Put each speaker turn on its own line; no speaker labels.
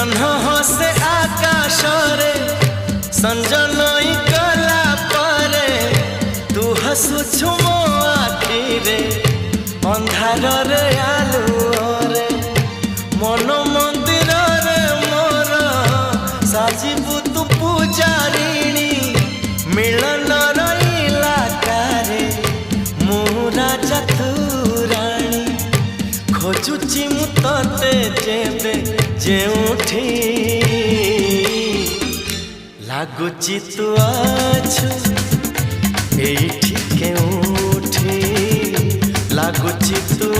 जह्न हसे आकाश रे संजनई कला परे तू हसुछु मो आखि रे अंधार रे आलुओ रे मन मंदिर रे मोर साजिबु तू पूजारिणी मिलन रईला कारे मुरा चतुराणी खोजुची मु तते जेबे जेउठी लागुची तू आछु एठी केउठी लागुची तू